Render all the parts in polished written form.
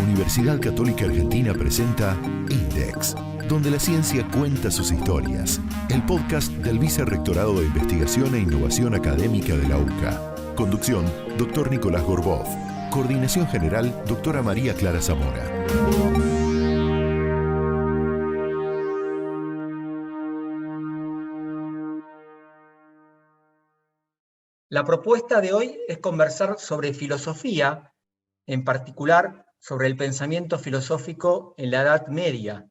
Universidad Católica Argentina presenta INDEX, donde la ciencia cuenta sus historias. El podcast del Vicerrectorado de Investigación e Innovación Académica de la UCA. Conducción, Dr. Nicolás Gorbov. Coordinación General, Dra. María Clara Zamora. La propuesta de hoy es conversar sobre filosofía, en particular sobre el pensamiento filosófico en la Edad Media.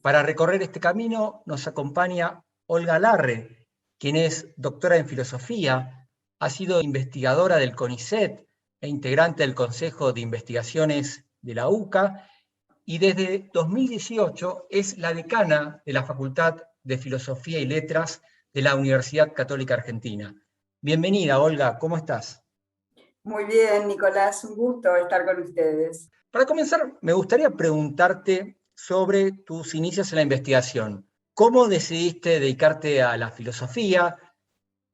Para recorrer este camino nos acompaña Olga Larre, quien es doctora en filosofía, ha sido investigadora del CONICET e integrante del Consejo de Investigaciones de la UCA, y desde 2018 es la decana de la Facultad de Filosofía y Letras de la Universidad Católica Argentina. Bienvenida, Olga, ¿cómo estás? Muy bien, Nicolás, un gusto estar con ustedes. Para comenzar, me gustaría preguntarte sobre tus inicios en la investigación. ¿Cómo decidiste dedicarte a la filosofía,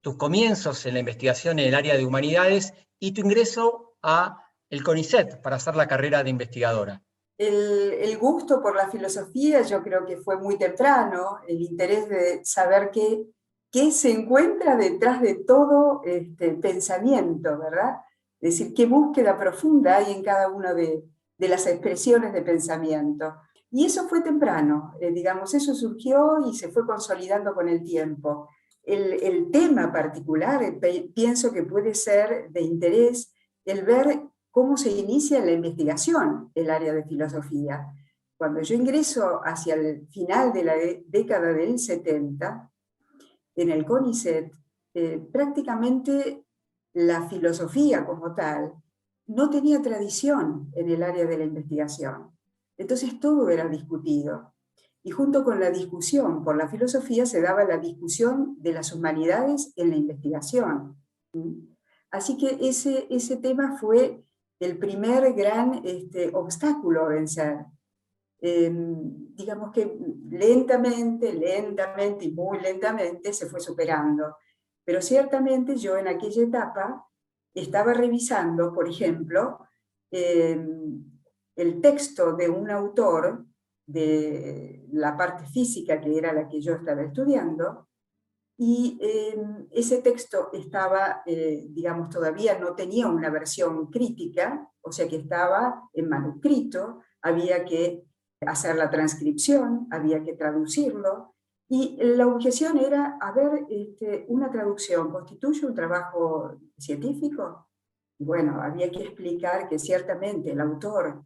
tus comienzos en la investigación en el área de humanidades y tu ingreso a el CONICET para hacer la carrera de investigadora? El gusto por la filosofía yo creo que fue muy temprano, el interés de saber qué se encuentra detrás de todo pensamiento, ¿verdad? Es decir, qué búsqueda profunda hay en cada una de las expresiones de pensamiento. Y eso fue temprano, digamos, eso surgió y se fue consolidando con el tiempo. El tema particular, pienso que puede ser de interés el ver cómo se inicia la investigación el área de filosofía. Cuando yo ingreso hacia el final de la década del 70, en el CONICET, prácticamente la filosofía como tal no tenía tradición en el área de la investigación. Entonces todo era discutido. Y junto con la discusión por la filosofía se daba la discusión de las humanidades en la investigación. Así que ese tema fue el primer gran obstáculo a vencer. Digamos que lentamente y muy lentamente se fue superando. Pero ciertamente yo en aquella etapa estaba revisando, por ejemplo, el texto de un autor de la parte física, que era la que yo estaba estudiando, y ese texto estaba, digamos, todavía no tenía una versión crítica, o sea que estaba en manuscrito, había que hacer la transcripción, había que traducirlo, y la objeción era, a ver, una traducción ¿constituye un trabajo científico? Bueno, había que explicar que ciertamente el autor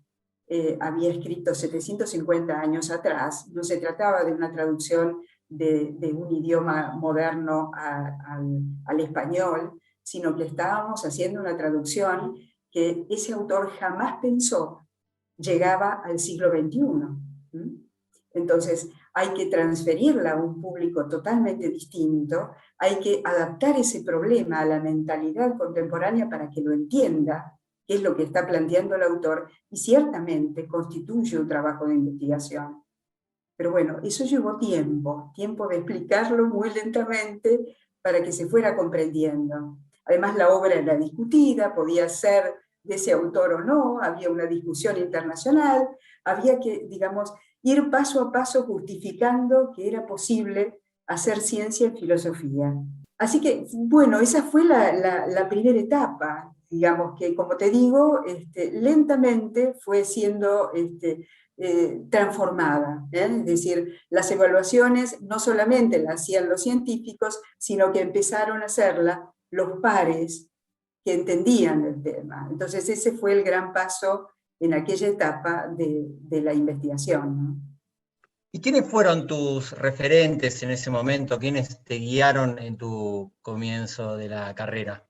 había escrito 750 años atrás, no se trataba de una traducción de un idioma moderno al español, sino que estábamos haciendo una traducción que ese autor jamás pensó llegaba al siglo XXI. Entonces, hay que transferirla a un público totalmente distinto, hay que adaptar ese problema a la mentalidad contemporánea para que lo entienda, qué es lo que está planteando el autor, y ciertamente constituye un trabajo de investigación. Pero bueno, eso llevó tiempo de explicarlo muy lentamente para que se fuera comprendiendo. Además, la obra era discutida, podía ser de ese autor o no, había una discusión internacional, había que, digamos, ir paso a paso justificando que era posible hacer ciencia en filosofía. Así que, bueno, esa fue la primera etapa, digamos que, como te digo, lentamente fue siendo transformada. Es decir, las evaluaciones no solamente las hacían los científicos, sino que empezaron a hacerla los pares que entendían el tema. Entonces ese fue el gran paso en aquella etapa de la investigación, ¿no? ¿Y quiénes fueron tus referentes en ese momento? ¿Quiénes te guiaron en tu comienzo de la carrera?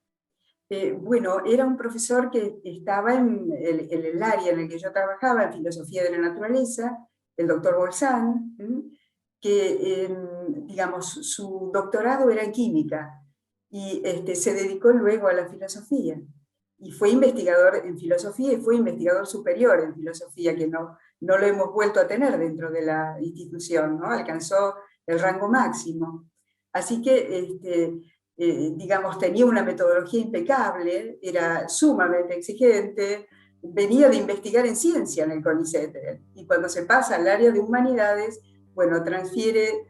Bueno, era un profesor que estaba en el área en el que yo trabajaba, en filosofía de la naturaleza, el doctor Bolzán, que, digamos, su doctorado era en química, y se dedicó luego a la filosofía. Y fue investigador en filosofía y fue investigador superior en filosofía, que no lo hemos vuelto a tener dentro de la institución, ¿no? Alcanzó el rango máximo. Así que, digamos, tenía una metodología impecable, era sumamente exigente, venía de investigar en ciencia en el CONICET, y cuando se pasa al área de humanidades, bueno, transfiere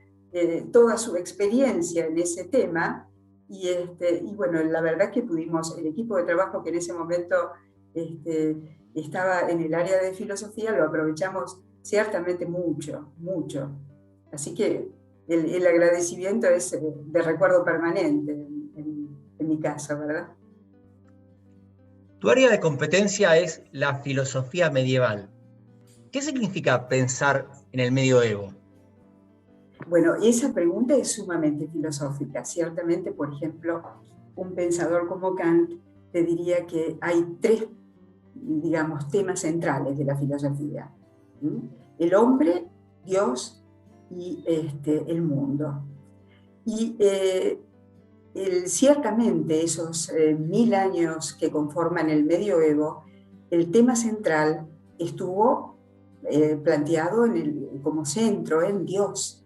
toda su experiencia en ese tema, y bueno, la verdad es que pudimos, el equipo de trabajo que en ese momento estaba en el área de filosofía, lo aprovechamos ciertamente mucho, mucho. Así que el agradecimiento es de recuerdo permanente en mi caso, ¿verdad? Tu área de competencia es la filosofía medieval. ¿Qué significa pensar en el medioevo? Bueno, esa pregunta es sumamente filosófica. Ciertamente, por ejemplo, un pensador como Kant te diría que hay tres, digamos, temas centrales de la filosofía. El hombre, Dios y el mundo. Y ciertamente esos 1000 años que conforman el medioevo, el tema central estuvo planteado como centro en Dios.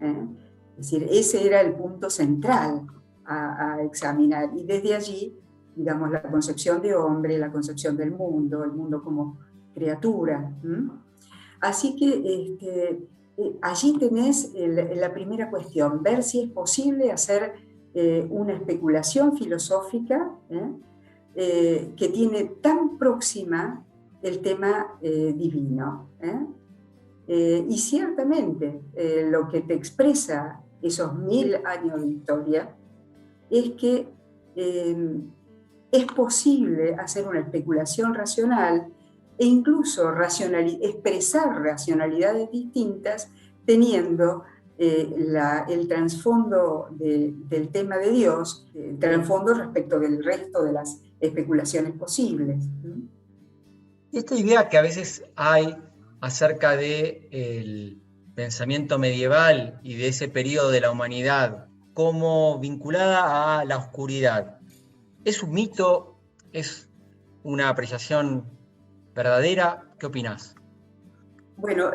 Es decir, ese era el punto central a examinar. Y desde allí, digamos, la concepción de hombre, la concepción del mundo, el mundo como criatura. Así que allí tenés la primera cuestión, ver si es posible hacer una especulación filosófica que tiene tan próxima el tema divino. Y ciertamente lo que te expresa esos 1000 años de historia es que es posible hacer una especulación racional e incluso expresar racionalidades distintas teniendo el trasfondo del tema de Dios, el trasfondo respecto del resto de las especulaciones posibles. Esta idea que a veces hay acerca del pensamiento medieval y de ese periodo de la humanidad como vinculada a la oscuridad, ¿es un mito? ¿Es una apreciación verdadera? ¿Qué opinás? Bueno,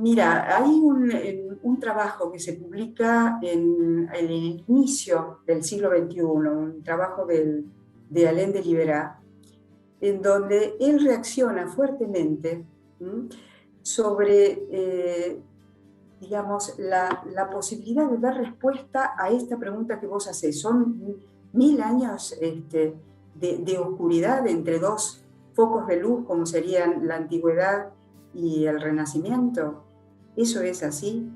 mira, hay un trabajo que se publica en el inicio del siglo XXI, un trabajo de Alain de Libera, en donde él reacciona fuertemente sobre, digamos, la posibilidad de dar respuesta a esta pregunta que vos hacés. Son 1000 años de oscuridad entre dos focos de luz, como serían la antigüedad y el Renacimiento. Eso es así.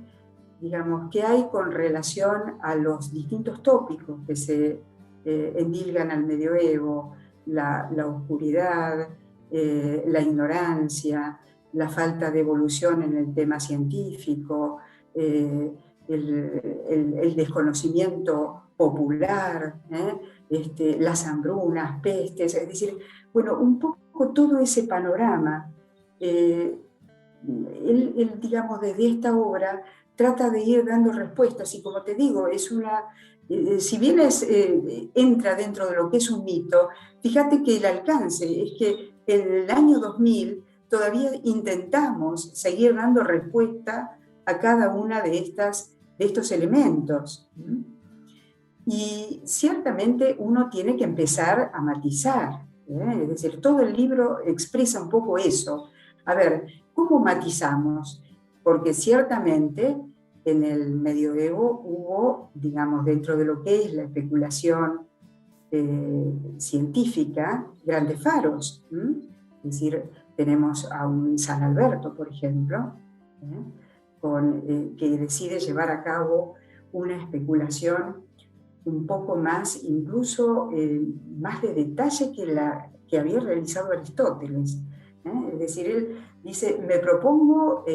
Digamos, ¿qué hay con relación a los distintos tópicos que se endilgan al medioevo? La oscuridad, la ignorancia, la falta de evolución en el tema científico, el desconocimiento popular, las hambrunas, pestes, es decir, bueno, un poco todo ese panorama. Él, digamos, desde esta obra trata de ir dando respuestas y, como te digo, es una, si bien entra dentro de lo que es un mito, fíjate que el alcance es que en el año 2000 todavía intentamos seguir dando respuesta a cada una de estos elementos. Y ciertamente uno tiene que empezar a matizar, es decir, todo el libro expresa un poco eso. A ver, ¿cómo matizamos? Porque ciertamente en el medioevo hubo, digamos, dentro de lo que es la especulación científica, grandes faros. Es decir, tenemos a un San Alberto, por ejemplo, que decide llevar a cabo una especulación un poco más, incluso más de detalle que había realizado Aristóteles. Es decir, él dice, me propongo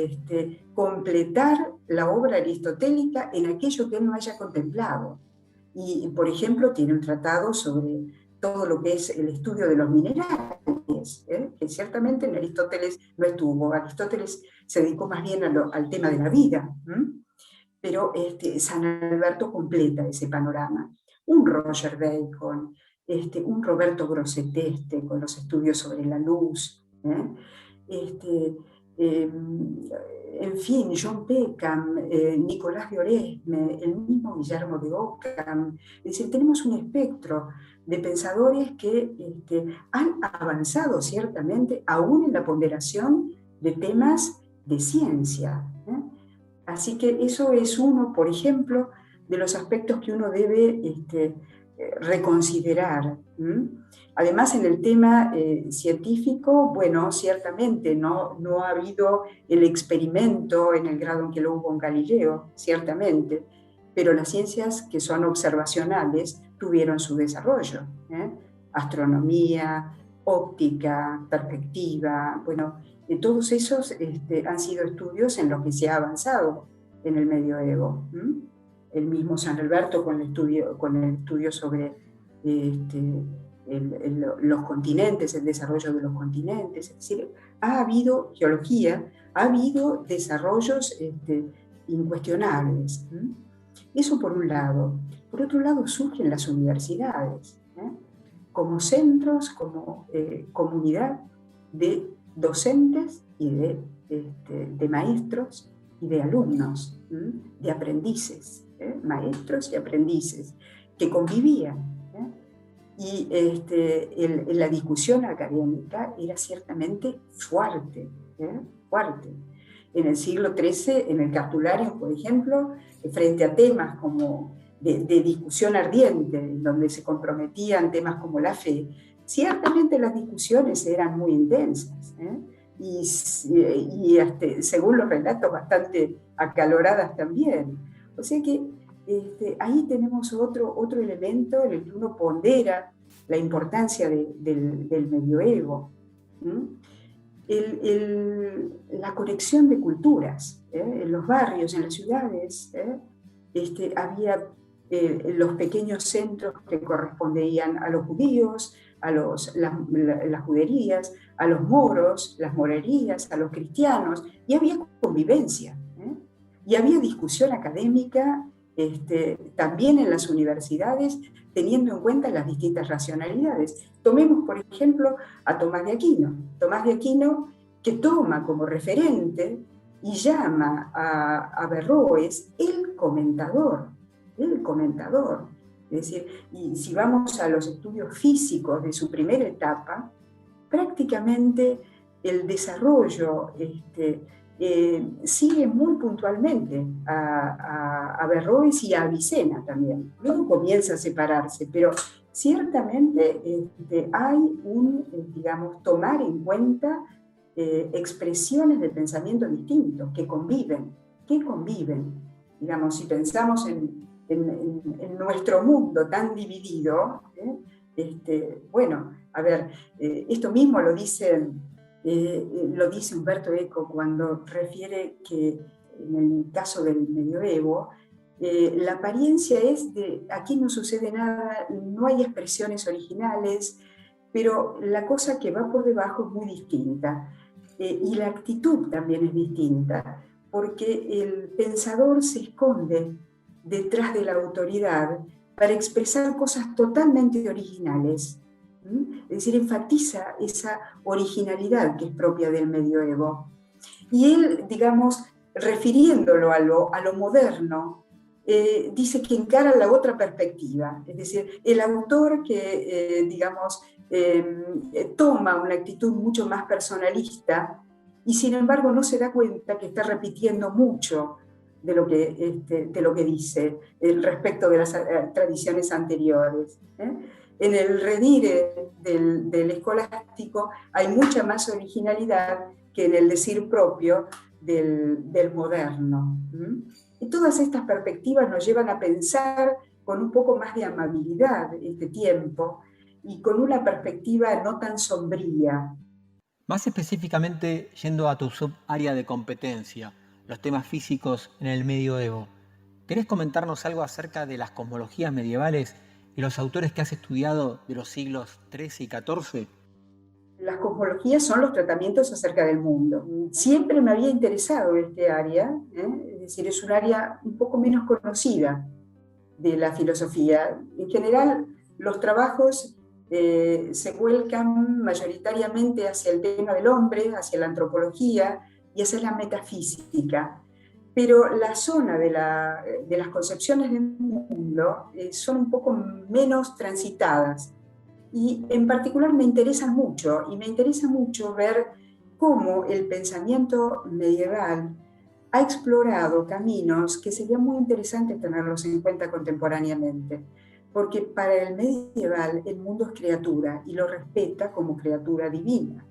completar la obra aristotélica en aquello que él no haya contemplado. Y, por ejemplo, tiene un tratado sobre todo lo que es el estudio de los minerales, que ciertamente en Aristóteles no estuvo. Aristóteles se dedicó más bien al tema de la vida, pero San Alberto completa ese panorama. Un Roger Bacon, un Roberto Grosseteste con los estudios sobre la luz, en fin, John Peckham, Nicolás de Oresme, el mismo Guillermo de Ockham. Es decir, tenemos un espectro de pensadores que han avanzado ciertamente aún en la ponderación de temas de ciencia. Así que eso es uno, por ejemplo, de los aspectos que uno debe reconsiderar. Además, en el tema científico, bueno, ciertamente no ha habido el experimento en el grado en que lo hubo en Galileo, ciertamente, pero las ciencias que son observacionales tuvieron su desarrollo. Astronomía, óptica, perspectiva, bueno, todos esos han sido estudios en los que se ha avanzado en el medioevo. El mismo San Alberto con el estudio sobre los continentes, el desarrollo de los continentes. Es decir, ha habido geología, ha habido desarrollos incuestionables. Eso por un lado. Por otro lado, surgen las universidades, como centros, como comunidad de docentes y de maestros y de alumnos, de aprendices, maestros y aprendices, que convivían. Y la discusión académica era ciertamente fuerte, fuerte. En el siglo XIII, en el Cartulario, por ejemplo, frente a temas como de discusión ardiente, en donde se comprometían temas como la fe, ciertamente las discusiones eran muy intensas, y según los relatos, bastante acaloradas también. O sea que ahí tenemos otro elemento en el que uno pondera la importancia del medioevo. La conexión de culturas, en los barrios, en las ciudades, había los pequeños centros que correspondían a los judíos, a las juderías, a los moros, las morerías, a los cristianos, y había convivencia, y había discusión académica también en las universidades, teniendo en cuenta las distintas racionalidades. Tomemos, por ejemplo, a Tomás de Aquino, que toma como referente y llama a Averroes el comentador. Es decir, y si vamos a los estudios físicos de su primera etapa, prácticamente el desarrollo sigue muy puntualmente a Averroes y a Avicena también. Luego comienza a separarse, pero ciertamente hay tomar en cuenta expresiones de pensamiento distintos que conviven. Digamos, si pensamos en nuestro mundo tan dividido, bueno, a ver, esto mismo lo dice Umberto Eco cuando refiere que en el caso del medioevo, la apariencia es de aquí no sucede nada, no hay expresiones originales, pero la cosa que va por debajo es muy distinta. Y la actitud también es distinta, porque el pensador se esconde detrás de la autoridad para expresar cosas totalmente originales. Es decir, enfatiza esa originalidad que es propia del medioevo. Y él, digamos, refiriéndolo a lo moderno, dice que encara la otra perspectiva. Es decir, el autor que, toma una actitud mucho más personalista y sin embargo no se da cuenta que está repitiendo mucho de lo que dice respecto de las tradiciones anteriores. En el redire del escolástico hay mucha más originalidad que en el decir propio del moderno. Y todas estas perspectivas nos llevan a pensar con un poco más de amabilidad este tiempo y con una perspectiva no tan sombría. Más específicamente, yendo a tu subárea de competencia, los temas físicos en el medioevo, ¿querés comentarnos algo acerca de las cosmologías medievales y los autores que has estudiado de los siglos XIII y XIV? Las cosmologías son los tratamientos acerca del mundo. Siempre me había interesado este área, es decir, es un área un poco menos conocida de la filosofía. En general, los trabajos se vuelcan mayoritariamente hacia el tema del hombre, hacia la antropología, y esa es la metafísica. Pero la zona de las concepciones del mundo son un poco menos transitadas. Y en particular me interesa mucho ver cómo el pensamiento medieval ha explorado caminos que sería muy interesante tenerlos en cuenta contemporáneamente, porque para el medieval el mundo es criatura y lo respeta como criatura divina,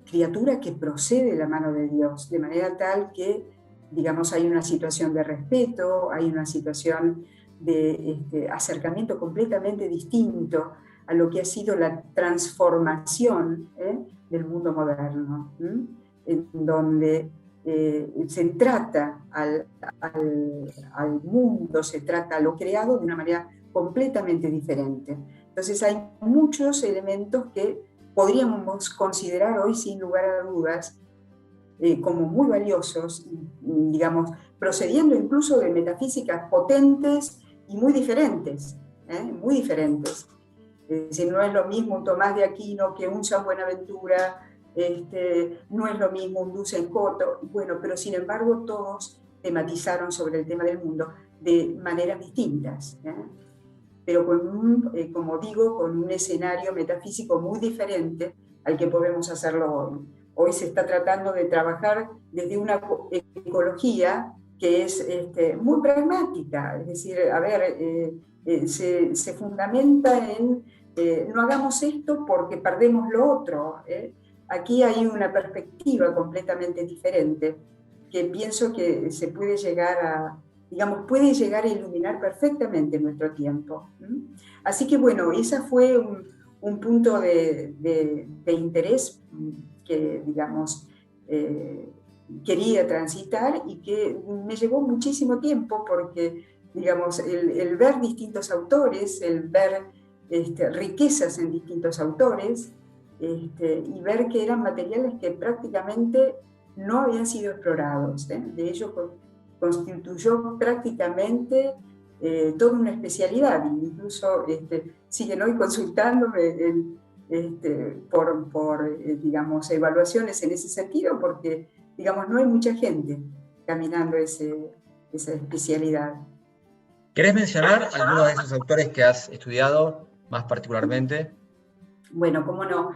criatura que procede de la mano de Dios, de manera tal que, digamos, hay una situación de respeto, hay una situación de acercamiento completamente distinto a lo que ha sido la transformación del mundo moderno, en donde se trata al mundo, se trata a lo creado de una manera completamente diferente. Entonces hay muchos elementos que podríamos considerar hoy sin lugar a dudas como muy valiosos, digamos, procediendo incluso de metafísicas potentes y muy diferentes, muy diferentes. Es decir, no es lo mismo un Tomás de Aquino que un San Buenaventura, no es lo mismo un Duce Coto, bueno, pero sin embargo todos tematizaron sobre el tema del mundo de maneras distintas, pero como digo, con un escenario metafísico muy diferente al que podemos hacerlo hoy. Hoy se está tratando de trabajar desde una ecología que es muy pragmática, es decir, a ver, se fundamenta en no hagamos esto porque perdemos lo otro. Aquí hay una perspectiva completamente diferente que pienso que se puede llegar a, digamos, puede llegar a iluminar perfectamente nuestro tiempo. Así que bueno, ese fue un punto de interés que, digamos, quería transitar y que me llevó muchísimo tiempo porque, digamos, el ver distintos autores, el ver riquezas en distintos autores y ver que eran materiales que prácticamente no habían sido explorados. De ello constituyó prácticamente toda una especialidad, incluso siguen hoy consultándome por digamos, evaluaciones en ese sentido, porque, digamos, no hay mucha gente caminando esa especialidad. ¿Querés mencionar algunos de esos autores que has estudiado más particularmente? Bueno, cómo no.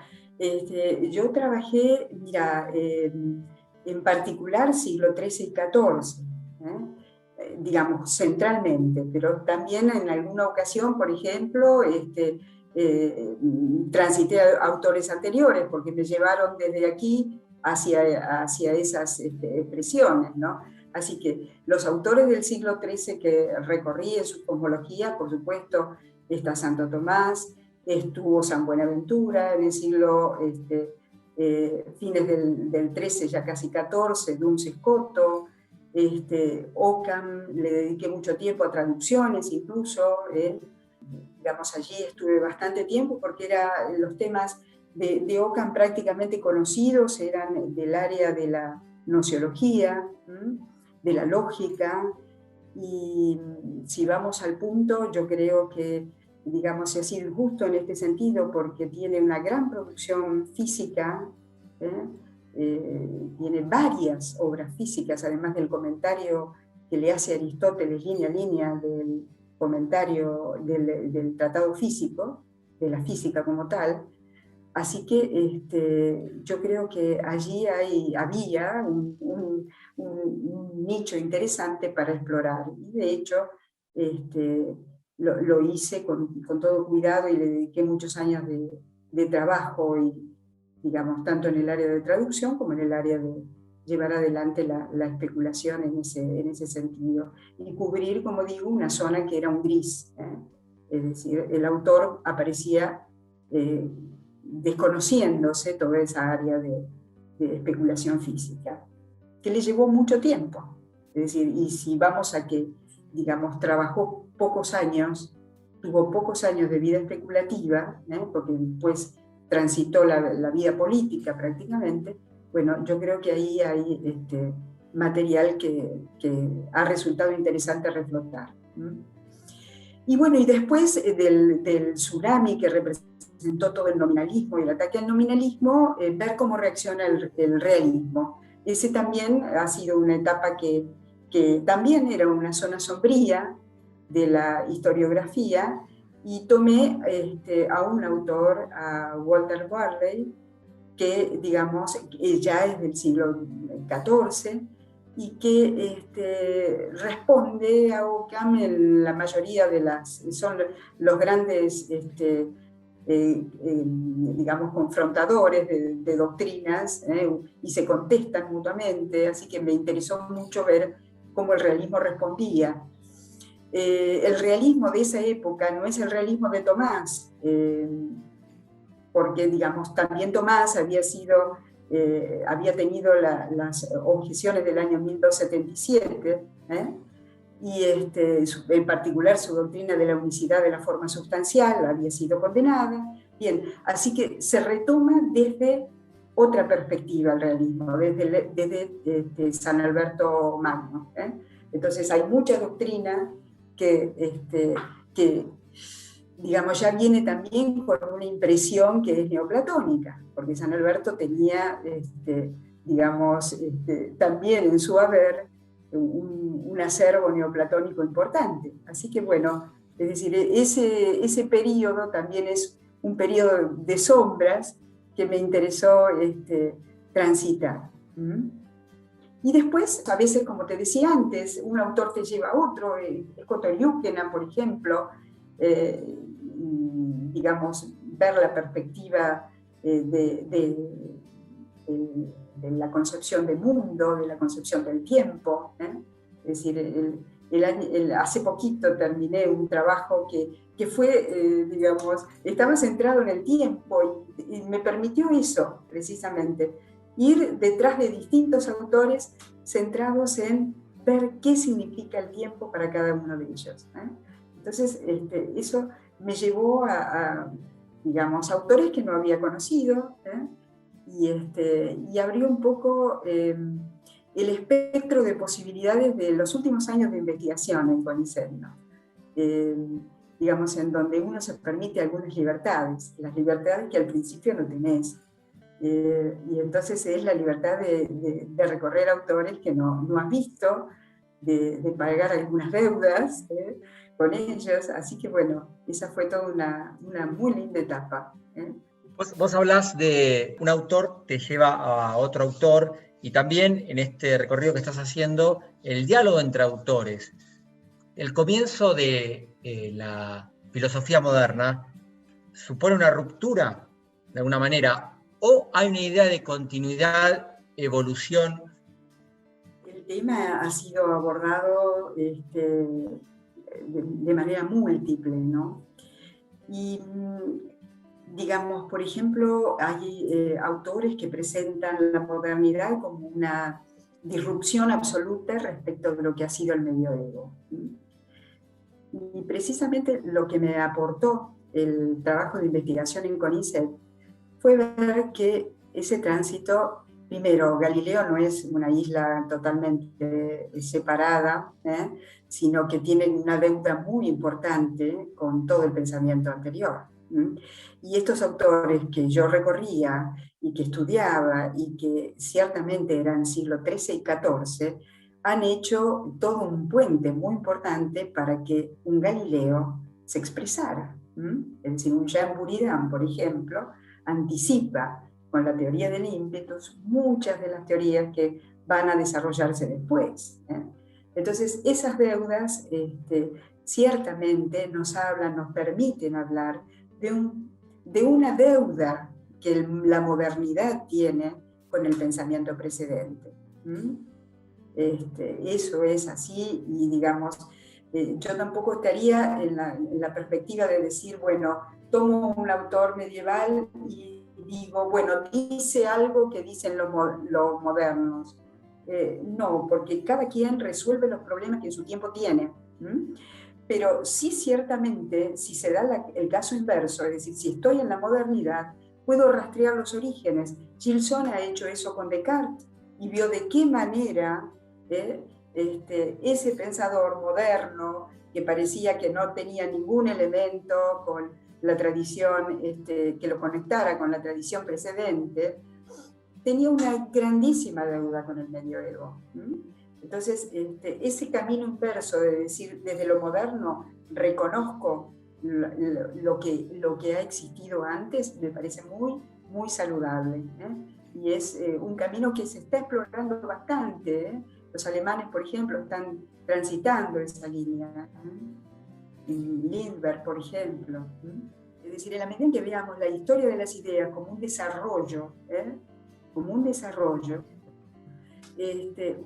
Yo trabajé, mira, en particular siglo XIII y XIV, digamos, centralmente, pero también en alguna ocasión, por ejemplo, transité a autores anteriores, porque me llevaron desde aquí hacia esas expresiones, ¿no? Así que los autores del siglo XIII que recorrí en su cosmología, por supuesto, está Santo Tomás, estuvo San Buenaventura en el siglo, fines del XIII, ya casi XIV, Duns Scoto, Ockham, le dediqué mucho tiempo a traducciones incluso, digamos, allí estuve bastante tiempo porque los temas de Ockham prácticamente conocidos eran del área de la nociología, de la lógica, y si vamos al punto, yo creo que, digamos, se ha sido injusto en este sentido porque tiene una gran producción física, tiene varias obras físicas, además del comentario que le hace Aristóteles línea a línea del comentario del tratado físico, de la física como tal. Así que yo creo que allí había un nicho interesante para explorar. Y de hecho lo hice con todo cuidado y le dediqué muchos años de trabajo, y, digamos, tanto en el área de traducción como en el área de llevar adelante la especulación en ese sentido. Y cubrir, como digo, una zona que era un gris. Es decir, el autor aparecía desconociéndose toda esa área de especulación física, que le llevó mucho tiempo. Es decir, y si vamos a que, digamos, trabajó pocos años, tuvo pocos años de vida especulativa, porque después transitó la vida política prácticamente, bueno, yo creo que ahí hay material que ha resultado interesante reflotar. Y bueno, y después del tsunami que representó todo el nominalismo y el ataque al nominalismo, ver cómo reacciona el realismo. Ese también ha sido una etapa que también era una zona sombría de la historiografía, y tomé a un autor, a Walter Warley, que digamos ya es del siglo XIV, y que responde a Ockham en la mayoría de son los grandes digamos, confrontadores de doctrinas, y se contestan mutuamente, así que me interesó mucho ver cómo el realismo respondía. El realismo de esa época no es el realismo de Tomás, porque, digamos, también Tomás había tenido las objeciones del año 1277, y en particular su doctrina de la unicidad de la forma sustancial había sido condenada. Bien, así que se retoma desde otra perspectiva el realismo, desde San Alberto Magno. Entonces hay mucha doctrina que digamos, ya viene también con una impresión que es neoplatónica, porque San Alberto tenía, digamos, también en su haber un acervo neoplatónico importante. Así que bueno, es decir, ese periodo también es un periodo de sombras que me interesó transitar. Y después, a veces, como te decía antes, un autor te lleva a otro, Scott Lyukena, por ejemplo, digamos, ver la perspectiva de la concepción del mundo, de la concepción del tiempo. Es decir, hace poquito terminé un trabajo que fue, digamos, estaba centrado en el tiempo y me permitió eso, precisamente, ir detrás de distintos autores centrados en ver qué significa el tiempo para cada uno de ellos. Entonces, eso me llevó digamos, autores que no había conocido, y abrió un poco el espectro de posibilidades de los últimos años de investigación en CONICET, ¿no? Digamos, en donde uno se permite algunas libertades, las libertades que al principio no tenés. Y entonces es la libertad de recorrer autores que no has visto, de pagar algunas deudas con ellos, así que bueno, esa fue toda una muy linda etapa. Vos hablás de un autor te lleva a otro autor, y también en este recorrido que estás haciendo, el diálogo entre autores. El comienzo de la filosofía moderna supone una ruptura, de alguna manera, o hay una idea de continuidad, evolución. El tema ha sido abordado de manera múltiple, ¿no? Y digamos, por ejemplo, hay autores que presentan la modernidad como una disrupción absoluta respecto de lo que ha sido el medioevo. Y precisamente lo que me aportó el trabajo de investigación en CONICET fue ver que ese tránsito, primero, Galileo no es una isla totalmente separada, sino que tiene una deuda muy importante con todo el pensamiento anterior. Y estos autores que yo recorría y que estudiaba, y que ciertamente eran siglo XIII y XIV, han hecho todo un puente muy importante para que un Galileo se expresara. Es decir, un Jean Buridan, por ejemplo, anticipa con la teoría del ímpetus muchas de las teorías que van a desarrollarse después. Entonces, esas deudas ciertamente nos permiten hablar de una deuda que la modernidad tiene con el pensamiento precedente. Eso es así, y digamos, yo tampoco estaría en la perspectiva de decir, bueno, tomo un autor medieval y digo, bueno, dice algo que dicen los modernos. No, porque cada quien resuelve los problemas que en su tiempo tiene. Pero sí, ciertamente, si se da el caso inverso, es decir, si estoy en la modernidad, puedo rastrear los orígenes. Gilson ha hecho eso con Descartes y vio de qué manera ese pensador moderno que parecía que no tenía ningún elemento con la tradición, que lo conectara con la tradición precedente, tenía una grandísima deuda con el medioevo. Entonces, ese camino inverso de decir, desde lo moderno reconozco lo que ha existido antes, me parece muy, muy saludable. Y es un camino que se está explorando bastante. Los alemanes, por ejemplo, están transitando esa línea. Lindbergh, por ejemplo. Es decir, en la medida en que veamos la historia de las ideas como un desarrollo,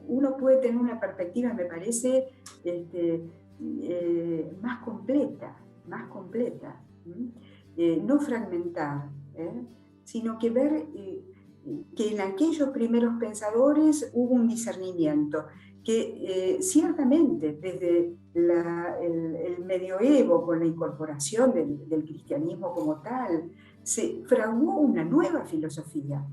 uno puede tener una perspectiva, me parece, más completa, no fragmentar, sino que ver que en aquellos primeros pensadores hubo un discernimiento, que ciertamente desde el medioevo, con la incorporación del cristianismo como tal, se fraguó una nueva filosofía,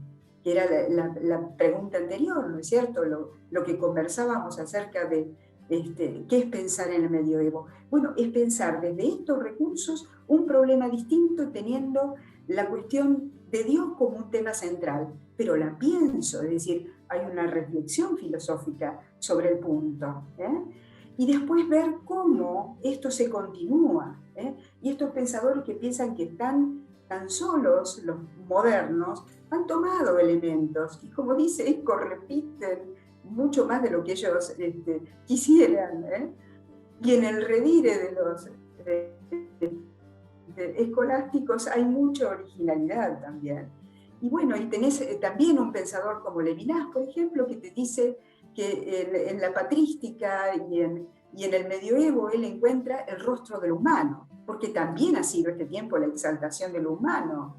que era la pregunta anterior, ¿no es cierto? Lo que conversábamos acerca de qué es pensar en el medioevo. Bueno, es pensar desde estos recursos un problema distinto, teniendo la cuestión de Dios como un tema central, pero la pienso, es decir, hay una reflexión filosófica sobre el punto, y después ver cómo esto se continúa, y estos pensadores que piensan que están tan solos, los modernos, han tomado elementos, y como dice Eco, repiten mucho más de lo que ellos quisieran, y en el redire de los escolásticos hay mucha originalidad también. Y bueno, y tenés también un pensador como Levinas, por ejemplo, que te dice que en la patrística y en el medioevo él encuentra el rostro del humano, porque también ha sido este tiempo la exaltación de lo humano.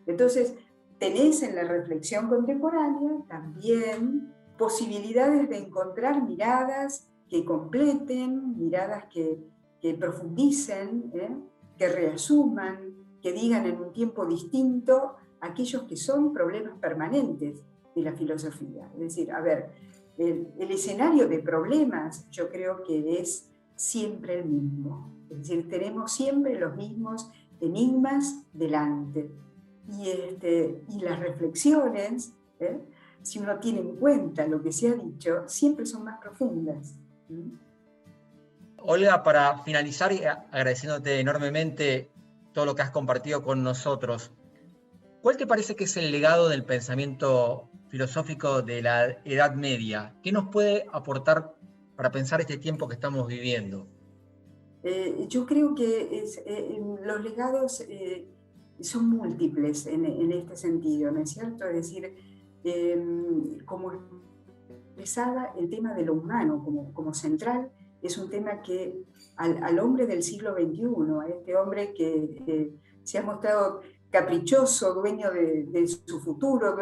Entonces, tenés en la reflexión contemporánea también posibilidades de encontrar miradas que completen, miradas que profundicen, que reasuman, que digan en un tiempo distinto aquellos que son problemas permanentes de la filosofía. Es decir, a ver, el escenario de problemas yo creo que es siempre el mismo. Es decir, tenemos siempre los mismos enigmas delante. Y las reflexiones, si uno tiene en cuenta lo que se ha dicho, siempre son más profundas. Olga, para finalizar, y agradeciéndote enormemente todo lo que has compartido con nosotros, ¿cuál te parece que es el legado del pensamiento filosófico de la Edad Media? ¿Qué nos puede aportar para pensar este tiempo que estamos viviendo? Yo creo que los legados son múltiples en este sentido, ¿no es cierto? Es decir, como expresaba el tema de lo humano como central, es un tema que al hombre del siglo XXI, a este hombre que se ha mostrado caprichoso, dueño de su futuro,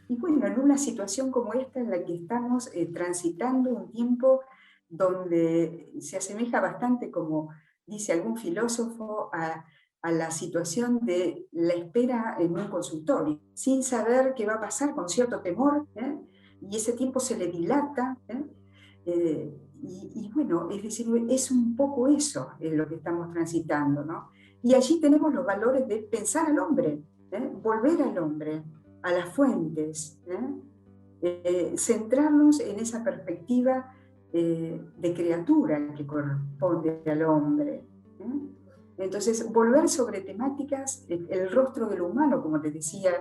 y bueno, en una situación como esta en la que estamos transitando un tiempo donde se asemeja bastante, como dice algún filósofo, a la situación de la espera en un consultorio, sin saber qué va a pasar, con cierto temor, y ese tiempo se le dilata, y bueno, es decir, es un poco eso lo que estamos transitando, ¿no? Y allí tenemos los valores de pensar al hombre, volver al hombre, a las fuentes, centrarnos en esa perspectiva de criatura que corresponde al hombre. Entonces, volver sobre temáticas, el rostro del humano, como te decía,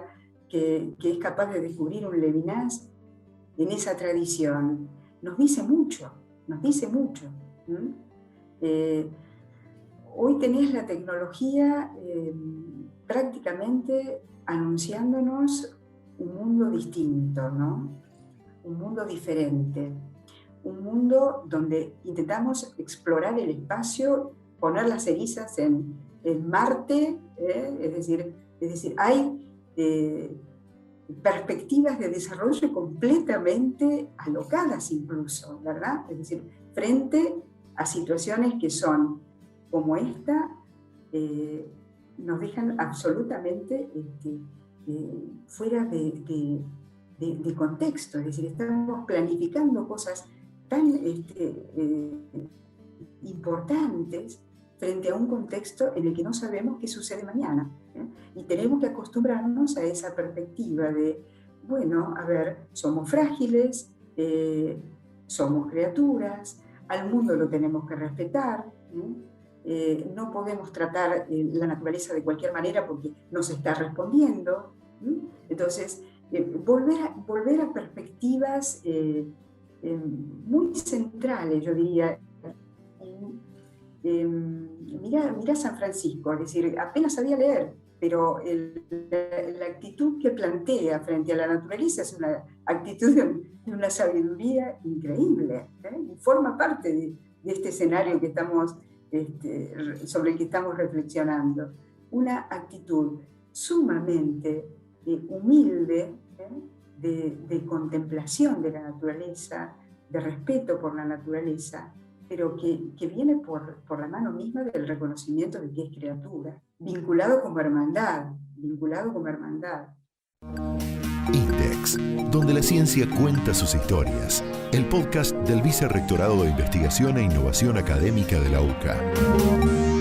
que es capaz de descubrir un Levinas en esa tradición, nos dice mucho. Hoy tenés la tecnología prácticamente anunciándonos un mundo distinto, ¿no? Un mundo diferente. Un mundo donde intentamos explorar el espacio, poner las cerizas en Marte, es decir, hay perspectivas de desarrollo completamente alocadas incluso, ¿verdad? Es decir, frente a situaciones que son como esta, nos dejan absolutamente fuera de contexto, es decir, estamos planificando cosas tan importantes frente a un contexto en el que no sabemos qué sucede mañana. Y tenemos que acostumbrarnos a esa perspectiva de, bueno, a ver, somos frágiles, somos criaturas, al mundo lo tenemos que respetar, no podemos tratar la naturaleza de cualquier manera porque nos está respondiendo. Entonces, volver a perspectivas muy centrales, yo diría. Mira San Francisco, es decir, apenas sabía leer, pero la actitud que plantea frente a la naturaleza es una actitud de una sabiduría increíble, y forma parte de este escenario que estamos, sobre el que estamos reflexionando. Una actitud sumamente humilde, de contemplación de la naturaleza, de respeto por la naturaleza, pero que viene por la mano misma del reconocimiento de que es criatura, vinculado como hermandad. INDEX, donde la ciencia cuenta sus historias. El podcast del Vicerrectorado de Investigación e Innovación Académica de la UCA.